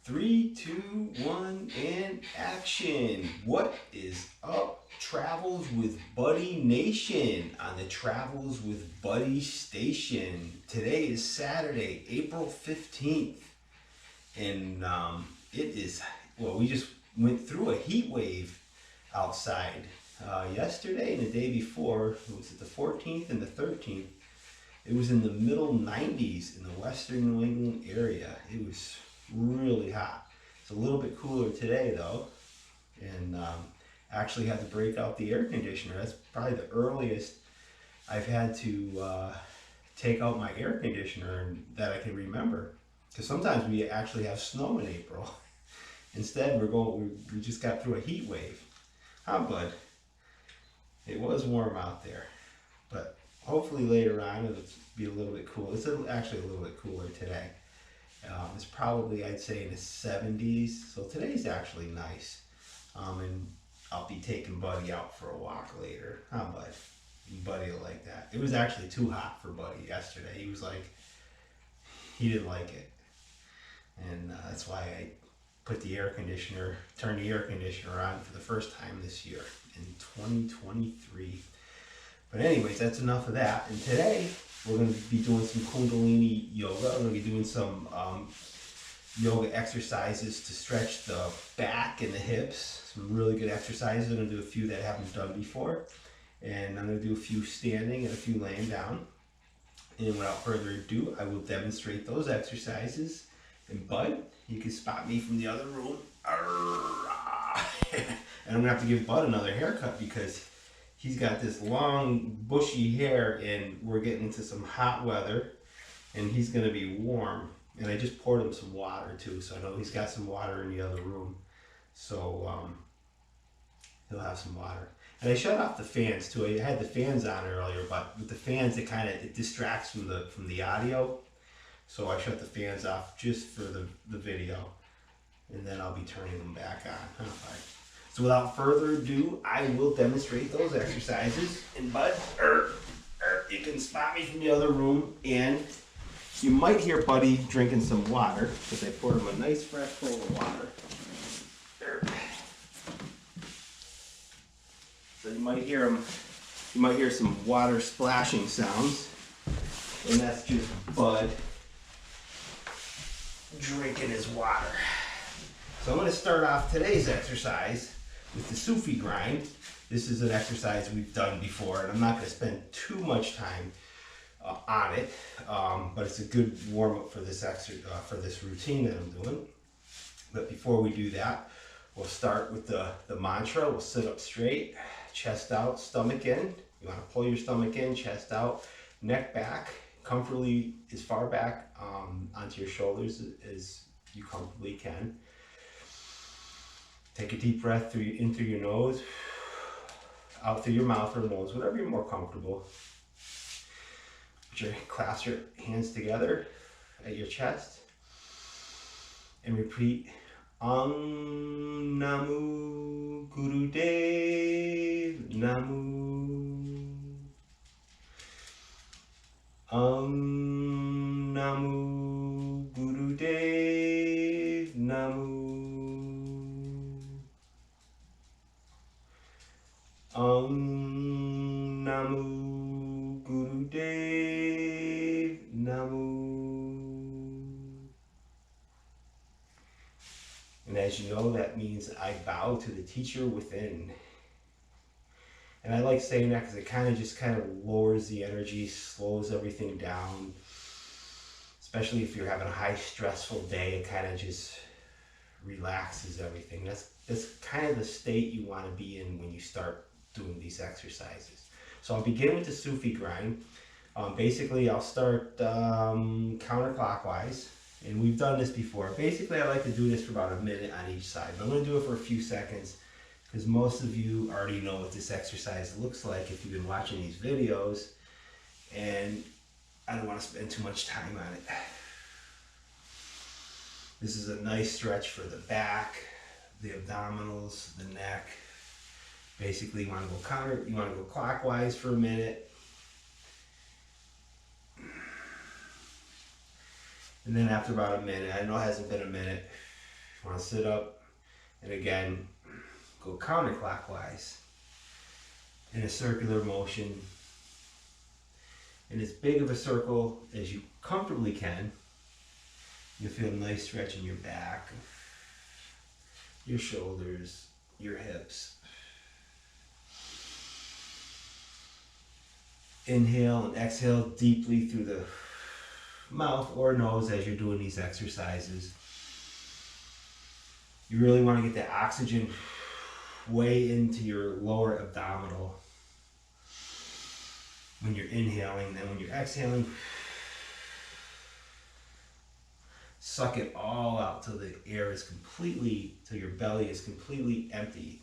Three, two, one, and action. What is up, Travels with Buddy Nation on the Travels with Buddy station? Today is Saturday, April 15th, and it is, well, we just went through a heat wave outside yesterday and the day before. It was the 14th and the 13th. It was in the middle 90s in the western New England area. It was really hot. It's a little bit cooler today though, and actually had to break out the air conditioner. That's probably the earliest I've had to take out my air conditioner that I can remember, because sometimes we actually have snow in April. Instead we just got through a heat wave. Huh, bud? It was warm out there, but hopefully later on it'll be a little bit cool. It's actually a little bit cooler today. It's probably, I'd say, in the 70s. So today's actually nice. And I'll be taking Buddy out for a walk later. Huh, Bud? Buddy will like that. It was actually too hot for Buddy yesterday. He was like, he didn't like it. And that's why I turned the air conditioner on for the first time this year in 2023. But anyways, that's enough of that. And today we're going to be doing some Kundalini yoga. I'm going to be doing some yoga exercises to stretch the back and the hips. Some really good exercises. I'm going to do a few that I haven't done before. And I'm going to do a few standing and a few laying down. And without further ado, I will demonstrate those exercises. And Bud, you can spot me from the other room. And I'm going to have to give Bud another haircut because he's got this long, bushy hair, and we're getting into some hot weather, and he's going to be warm. And I just poured him some water, too, so I know he's got some water in the other room. So he'll have some water. And I shut off the fans, too. I had the fans on earlier, but with the fans, it distracts from the audio. So I shut the fans off just for the video, and then I'll be turning them back on. So without further ado, I will demonstrate those exercises. And Bud, you can spot me from the other room, and you might hear Buddy drinking some water because I poured him a nice fresh bowl of water. So you might hear some water splashing sounds, and that's just Bud drinking his water. So I'm going to start off today's exercise with the Sufi grind. This is an exercise we've done before, and I'm not going to spend too much time on it, but it's a good warm-up for this for this routine that I'm doing. But before we do that, we'll start with the mantra. We'll sit up straight, chest out, stomach in. You want to pull your stomach in, chest out, neck back, comfortably as far back onto your shoulders as you comfortably can. Take a deep breath in through your nose, out through your mouth or nose, whatever you're more comfortable. Clasp your hands together at your chest and repeat Om Namu Guru Dev Namu. Om Namu Guru Dev Namu. Om Namu Guru Dev Namu. And as you know, that means I bow to the teacher within. And I like saying that because it kind of lowers the energy, slows everything down. Especially if you're having a high stressful day, it kind of just relaxes everything. That's kind of the state you want to be in when you start doing these exercises. So I'll begin with the Sufi grind. Basically, I'll start counterclockwise, and we've done this before. Basically, I like to do this for about a minute on each side, but I'm going to do it for a few seconds because most of you already know what this exercise looks like if you've been watching these videos, and I don't want to spend too much time on it. This is a nice stretch for the back, the abdominals, the neck. Basically, you want to go clockwise for a minute. And then after about a minute, I know it hasn't been a minute, You want to sit up, and again, go counterclockwise in a circular motion, in as big of a circle as you comfortably can. You'll feel a nice stretch in your back, your shoulders, your hips. Inhale and exhale deeply through the mouth or nose as you're doing these exercises. You really want to get that oxygen way into your lower abdominal when you're inhaling. Then when you're exhaling, suck it all out till the air is till your belly is completely empty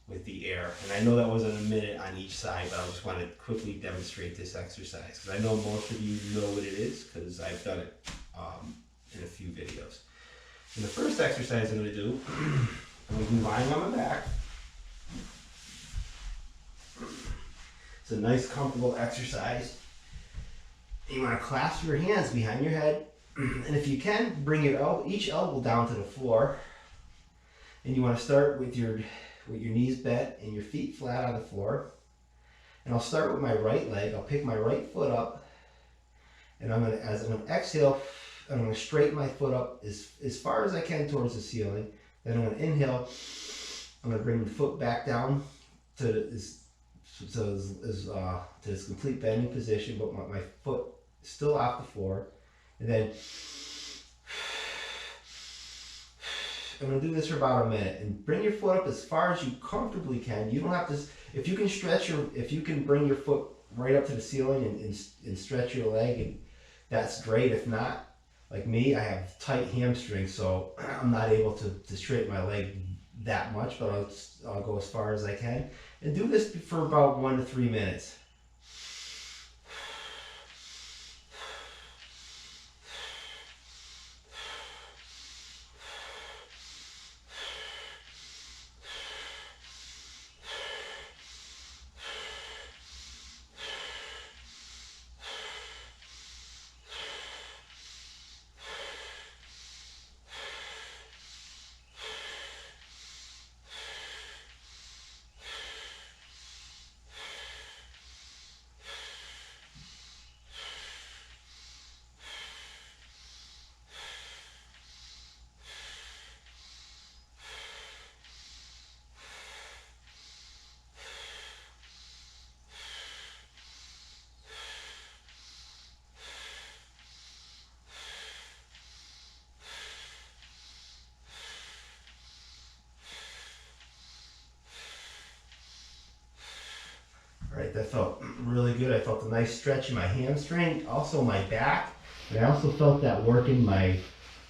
with the air. And I know that wasn't a minute on each side, but I just want to quickly demonstrate this exercise because I know most of you know what it is because I've done it in a few videos. And the first exercise I'm going to do, I'm going to be lying on my back. It's a nice comfortable exercise. You want to clasp your hands behind your head, and if you can, bring each elbow down to the floor. And you want to start with your knees bent and your feet flat on the floor. And I'll start with my right leg. I'll pick my right foot up, and as I'm going to exhale, I'm going to straighten my foot up as far as I can towards the ceiling. Then I'm going to inhale. I'm going to bring the foot back down to this complete bending position, but my foot is still off the floor. And then I'm going to do this for about a minute. And bring your foot up as far as you comfortably can. You don't have to. If you can bring your foot right up to the ceiling and stretch your leg, and that's great. If not, like me, I have tight hamstrings, so I'm not able to straighten my leg that much, but I'll go as far as I can. And do this for about 1 to 3 minutes. Alright, that felt really good. I felt a nice stretch in my hamstring, also my back, and I also felt that work in my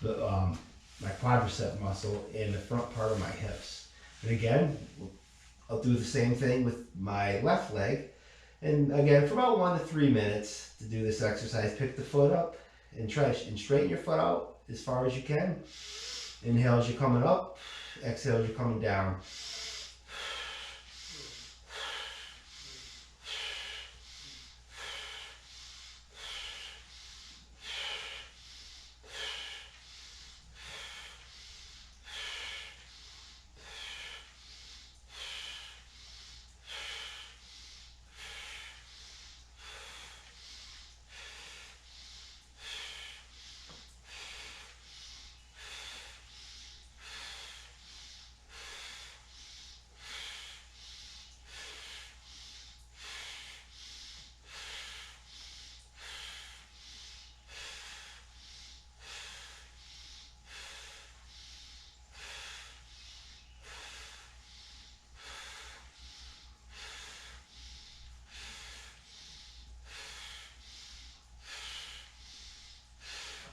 quadricep muscle and the front part of my hips. And again, I'll do the same thing with my left leg. And again, for about 1 to 3 minutes to do this exercise, pick the foot up and straighten your foot out as far as you can. Inhale as you're coming up, exhale as you're coming down.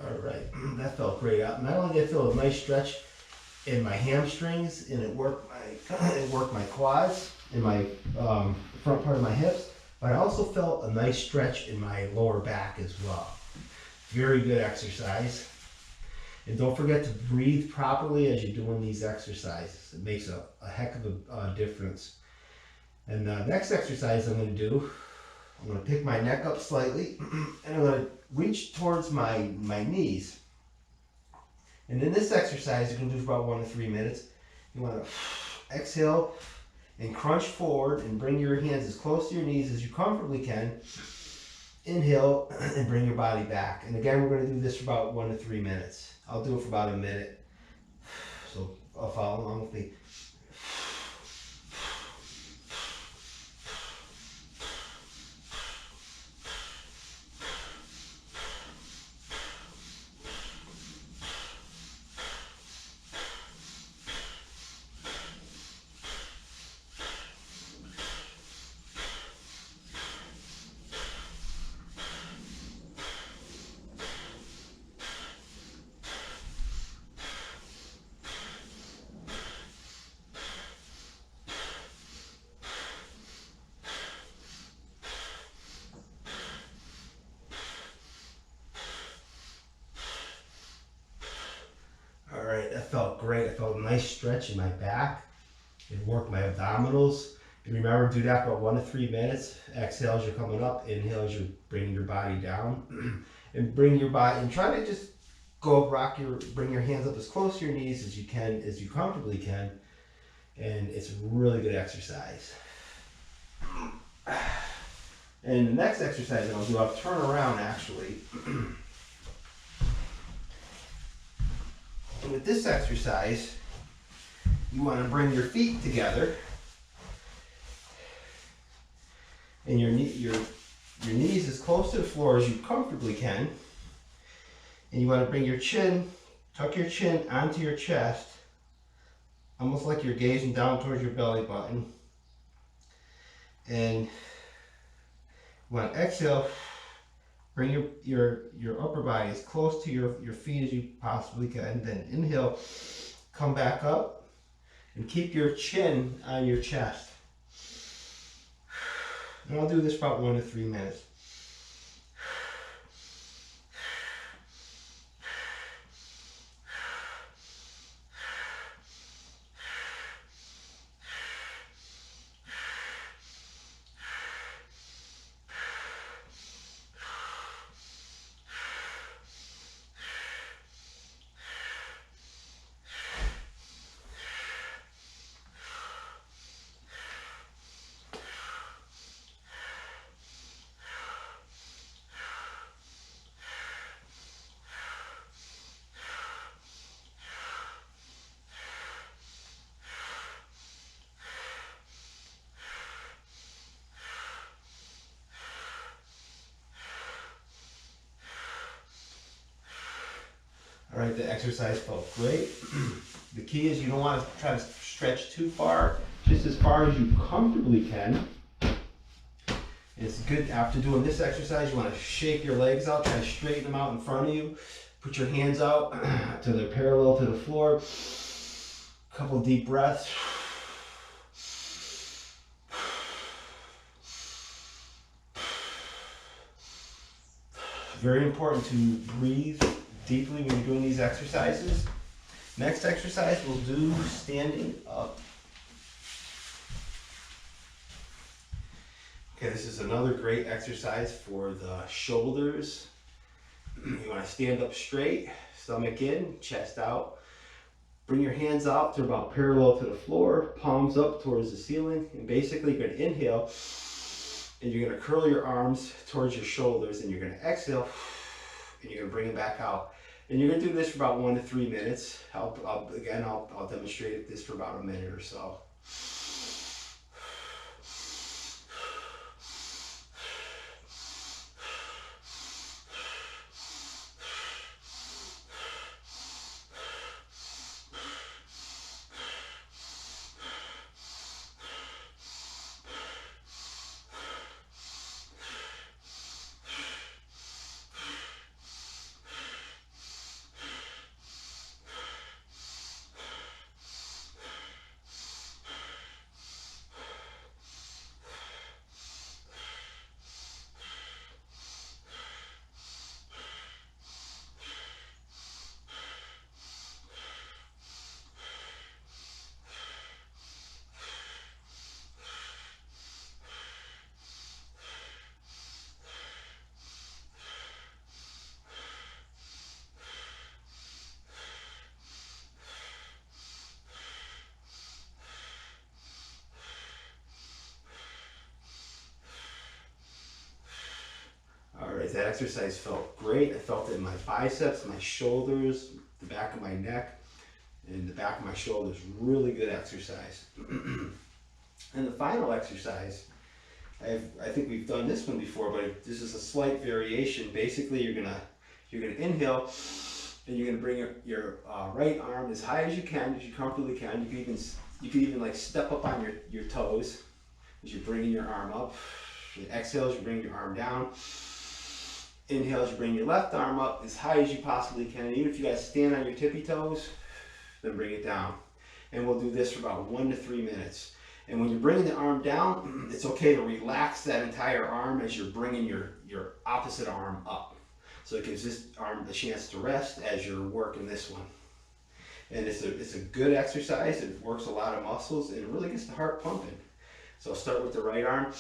Alright, that felt great. Not only did I feel a nice stretch in my hamstrings, and it worked my quads and my front part of my hips, but I also felt a nice stretch in my lower back as well. Very good exercise. And don't forget to breathe properly as you're doing these exercises. It makes a heck of a difference. And the next exercise I'm going to do, I'm going to pick my neck up slightly, and I'm going to reach towards my knees. And in this exercise, you can do for about 1 to 3 minutes. You want to exhale and crunch forward and bring your hands as close to your knees as you comfortably can. Inhale and bring your body back. And again, we're going to do this for about 1 to 3 minutes. I'll do it for about a minute. So I'll follow along with me. All right, that felt great. I felt a nice stretch in my back. It worked my abdominals. And remember, do that for 1 to 3 minutes. Exhale as you're coming up. Inhale as you're bringing your body down. And bring your body, and try to just go up, bring your hands up as close to your knees as you can, as you comfortably can. And it's a really good exercise. And the next exercise that I'll do, I'll turn around actually. And with this exercise, you want to bring your feet together, and your knees as close to the floor as you comfortably can. And you want to bring your chin, tuck your chin onto your chest, almost like you're gazing down towards your belly button. And you want to exhale, bring your upper body as close to your feet as you possibly can. Then inhale, come back up, and keep your chin on your chest. And I'll do this for about 1 to 3 minutes. All right, the exercise felt great. The key is you don't want to try to stretch too far, just as far as you comfortably can. It's good after doing this exercise, you want to shake your legs out, try to straighten them out in front of you. Put your hands out till they're parallel to the floor. A couple deep breaths. Very important to breathe deeply when you're doing these exercises. Next exercise we'll do standing up. Okay, this is another great exercise for the shoulders. You want to stand up straight, stomach in, chest out. Bring your hands out to about parallel to the floor, palms up towards the ceiling, and basically you're going to inhale and you're going to curl your arms towards your shoulders, and you're going to exhale and you're going to bring it back out. And you're going to do this for about 1 to 3 minutes. I'll demonstrate this for about a minute or so. that exercise felt great. I felt it in my biceps, my shoulders, the back of my neck, and the back of my shoulders. Really good exercise. And the final exercise, I think we've done this one before, but this is a slight variation. Basically, you're gonna inhale, and you're gonna bring your right arm as high as you can, as you comfortably can. You could even like step up on your toes as you're bringing your arm up. You exhale as you bring your arm down. Inhale as you bring your left arm up as high as you possibly can. And even if you guys stand on your tippy toes, then bring it down. And we'll do this for about 1 to 3 minutes. And when you're bringing the arm down, it's okay to relax that entire arm as you're bringing your opposite arm up. So it gives this arm a chance to rest as you're working this one. And it's a good exercise. It works a lot of muscles and it really gets the heart pumping. So I'll start with the right arm.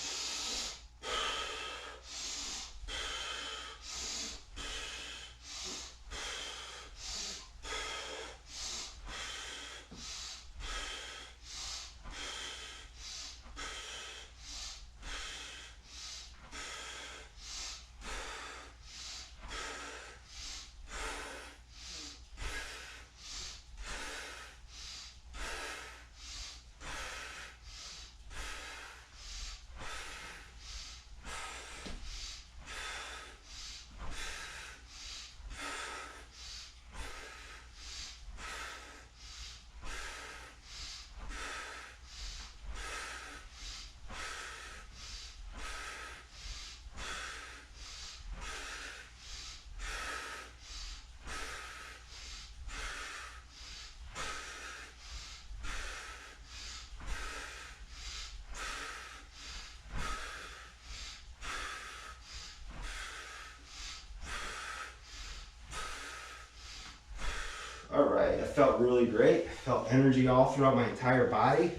All right, I felt really great. I felt energy all throughout my entire body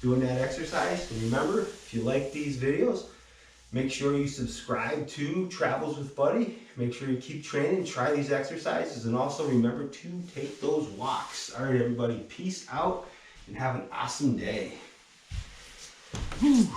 doing that exercise. And remember, if you like these videos, make sure you subscribe to Travels with Buddy. Make sure you keep training, try these exercises, and also remember to take those walks. All right, everybody, peace out and have an awesome day. Whew.